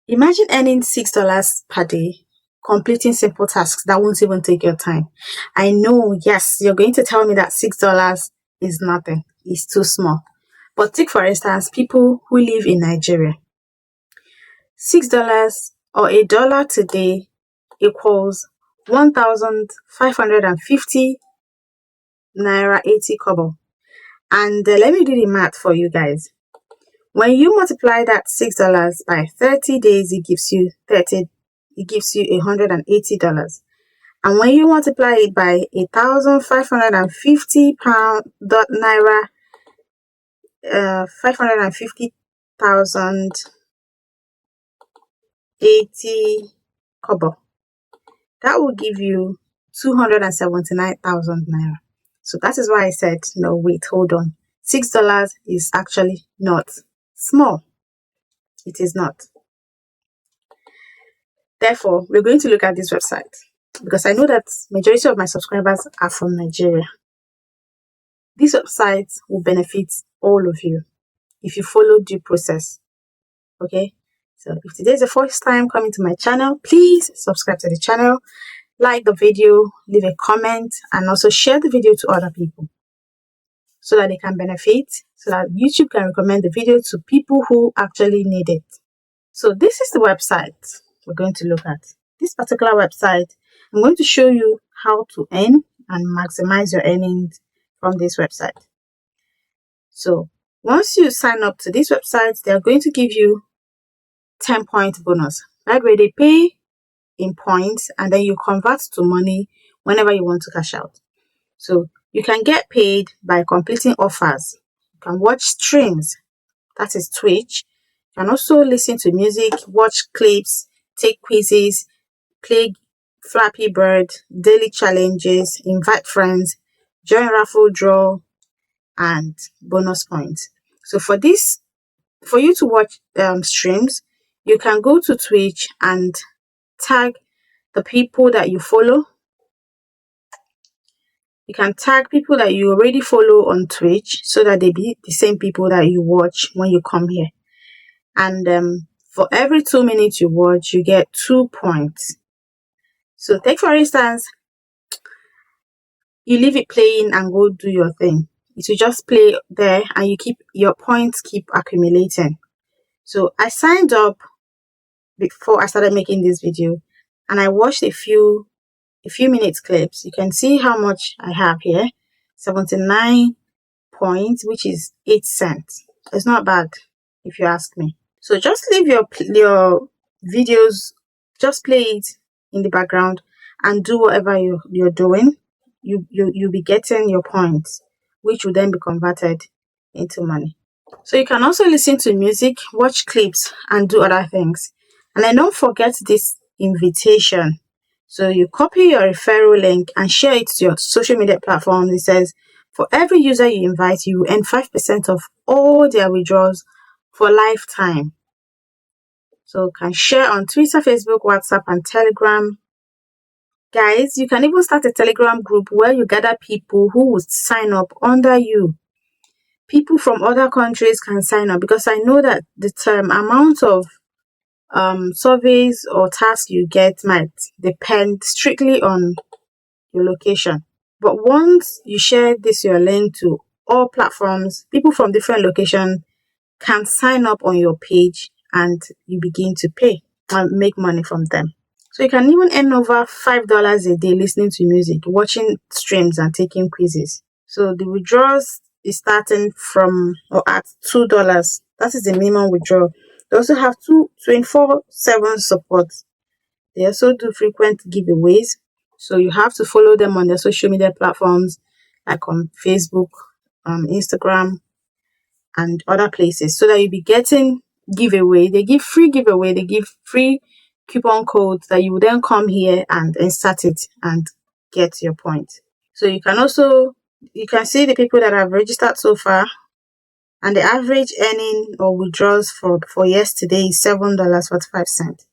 Imagine earning $6 per day, completing simple tasks that won't even take your time. I know, yes, you're going to tell me that $6 is nothing, it's too small. But take for instance people who live in Nigeria. $6 or $1 today equals 1,550 naira 80 kobo. And let me do the math for you guys. When you multiply that $6 by 30 days, it gives you $180. And when you multiply it by 1,550 pound dot naira, 550,080 kobo, that will give you 279,000 naira. So that is why I said, no, wait, hold on. $6 is actually not small. It is not. Therefore, we're going to look at this website because I know that majority of my subscribers are from Nigeria. This website will benefit all of you if you follow due process. Okay, so if today is the first time coming to my channel, please subscribe to the channel, like the video, leave a comment, and also share the video to other people so that they can benefit, so that YouTube can recommend the video to people who actually need it. So this is the website we're going to look at. This particular website, I'm going to show you how to earn and maximize your earnings from this website. So once you sign up to this website, they're going to give you 10-point bonus. That way they pay in points and then you convert to money whenever you want to cash out. So you can get paid by completing offers. You can watch streams, that is Twitch. You can also listen to music, watch clips, take quizzes, play Flappy Bird, daily challenges, invite friends, join raffle draw, and bonus points. So for you to watch streams, you can go to Twitch and tag the people that you follow. You can tag people that you already follow on Twitch so that they be the same people that you watch when you come here. And for every 2 minutes you watch, you get 2 points. So take for instance, you leave it playing and go do your thing. It will just play there and your points keep accumulating. So I signed up before I started making this video and I watched a few minutes clips. You can see how much I have here. 79 points, which is 8 cents. It's not bad if you ask me. So just leave your videos, just play it in the background and do whatever you're doing. You'll be getting your points, which will then be converted into money. So you can also listen to music, watch clips, and do other things. And then don't forget this invitation. So you copy your referral link and share it to your social media platform. It says, for every user you invite, you earn 5% of all their withdrawals for lifetime. So you can share on Twitter, Facebook, WhatsApp, and Telegram. Guys, you can even start a Telegram group where you gather people who would sign up under you. People from other countries can sign up because I know that the amount of surveys or tasks you get might depend strictly on your location. But once you share your link to all platforms, people from different locations can sign up on your page and you begin to pay and make money from them. So you can even earn over $5 a day listening to music, watching streams, and taking quizzes. So the withdrawals is starting from or at $2. That is the minimum withdrawal. They also have 24/7 support. They also do frequent giveaways. So you have to follow them on their social media platforms like on Facebook, Instagram, and other places so that you'll be getting giveaway. They give free giveaway. They give free coupon codes that you will then come here and insert it and get your point. So you can see the people that have registered so far, and the average earning or withdrawals for yesterday is $7.45,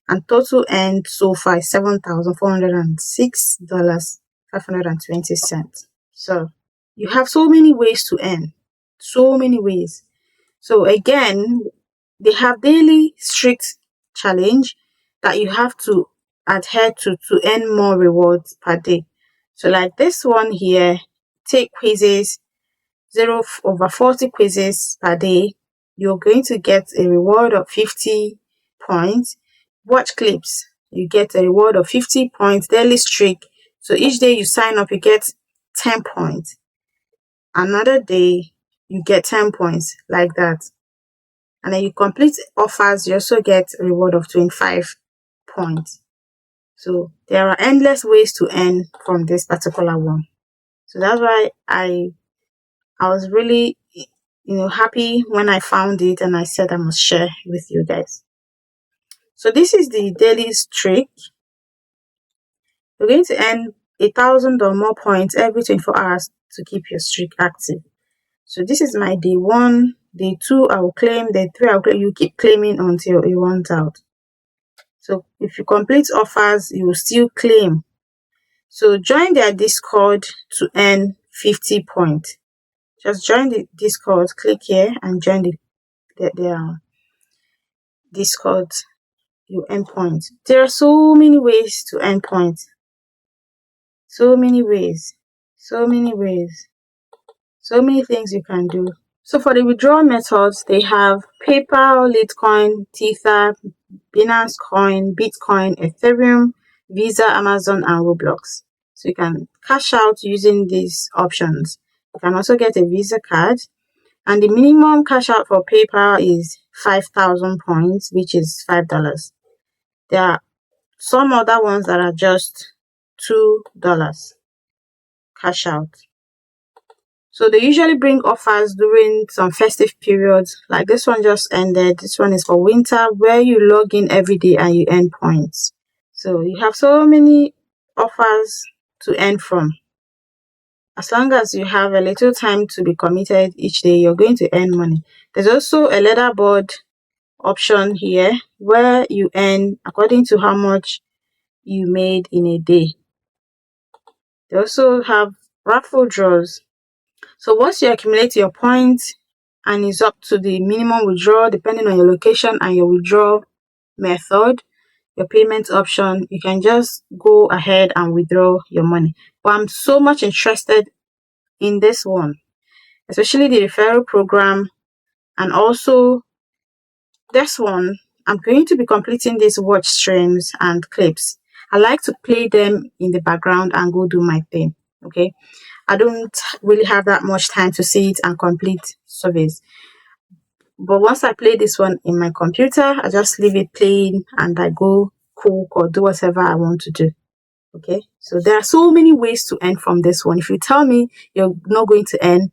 and total earned so far is $7,406.520. So you have so many ways to earn, so many ways. So again, they have daily strict challenge that you have to adhere to earn more rewards per day. So like this one here, take quizzes, 0/40 quizzes per day. You're going to get a reward of 50 points. Watch clips, you get a reward of 50 points. Daily streak, so each day you sign up, you get 10 points. Another day, you get 10 points, like that. And then you complete offers, you also get a reward of 25 points. So there are endless ways to earn from this particular one. So that's why I was really happy when I found it, and I said I must share with you guys. So this is the daily streak. You're going to earn 1,000 or more points every 24 hours to keep your streak active. So this is my day 1. Day 2 I will claim. Day 3 I will claim. You keep claiming until you want out. So if you complete offers, you will still claim. So join their Discord to earn 50 points. Just join the Discord, click here and join their Discord. You earn points. There are so many ways to earn points. So many ways. So many ways. So many things you can do. So for the withdrawal methods, they have PayPal, Litecoin, Tether, Binance Coin, Bitcoin, Ethereum, Visa, Amazon, and Roblox. So you can cash out using these options. You can also get a Visa card. And the minimum cash out for PayPal is 5,000 points, which is $5. There are some other ones that are just $2 cash out. So they usually bring offers during some festive periods. Like this one just ended. This one is for winter, where you log in every day and you earn points. So you have so many offers to earn from. As long as you have a little time to be committed each day, you're going to earn money. There's also a leaderboard option here where you earn according to how much you made in a day. They also have raffle draws. So once you accumulate your points and it's up to the minimum withdrawal, depending on your location and your withdrawal method, your payment option, you can just go ahead and withdraw your money. But I'm so much interested in this one, especially the referral program, and also this one. I'm going to be completing these watch streams and clips. I like to play them in the background and go do my thing. Okay, I don't really have that much time to see it and complete surveys. But once I play this one in my computer, I just leave it playing and I go cook or do whatever I want to do. Okay, so there are so many ways to earn from this one. If you tell me you're not going to earn,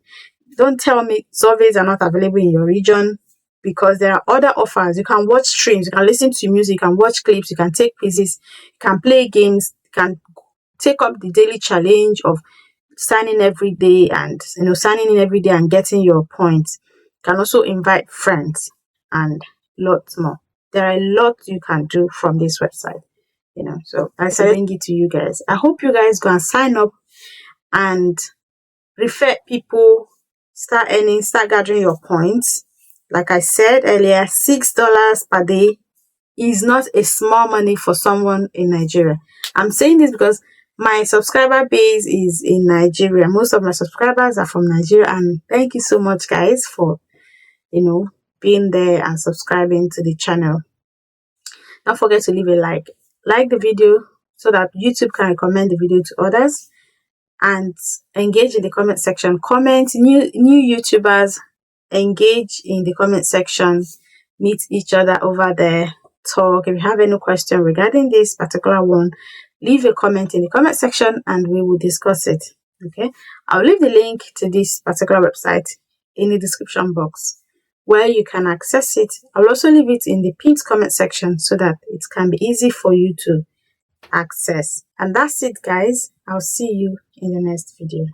don't tell me surveys are not available in your region, because there are other offers. You can watch streams, you can listen to music, you can watch clips, you can take quizzes, you can play games, you can take up the daily challenge of signing every day and signing in every day and getting your points. You can also invite friends and lots more. There are a lot you can do from this website. So I decided to bring it to you guys. I hope you guys go and sign up and refer people, start earning, start gathering your points. Like I said earlier, $6 per day is not a small money for someone in Nigeria. I'm saying this because my subscriber base is in Nigeria. Most of my subscribers are from Nigeria, and thank you so much, guys, for being there and subscribing to the channel. Don't forget to leave a like the video so that YouTube can recommend the video to others, and engage in the comment section. Comment, new YouTubers, engage in the comment section, meet each other over there, talk. If you have any question regarding this particular one, leave a comment in the comment section and we will discuss it. Okay, I'll leave the link to this particular website in the description box where you can access it. I'll also leave it in the pinned comment section so that it can be easy for you to access. And that's it, guys. I'll see you in the next video.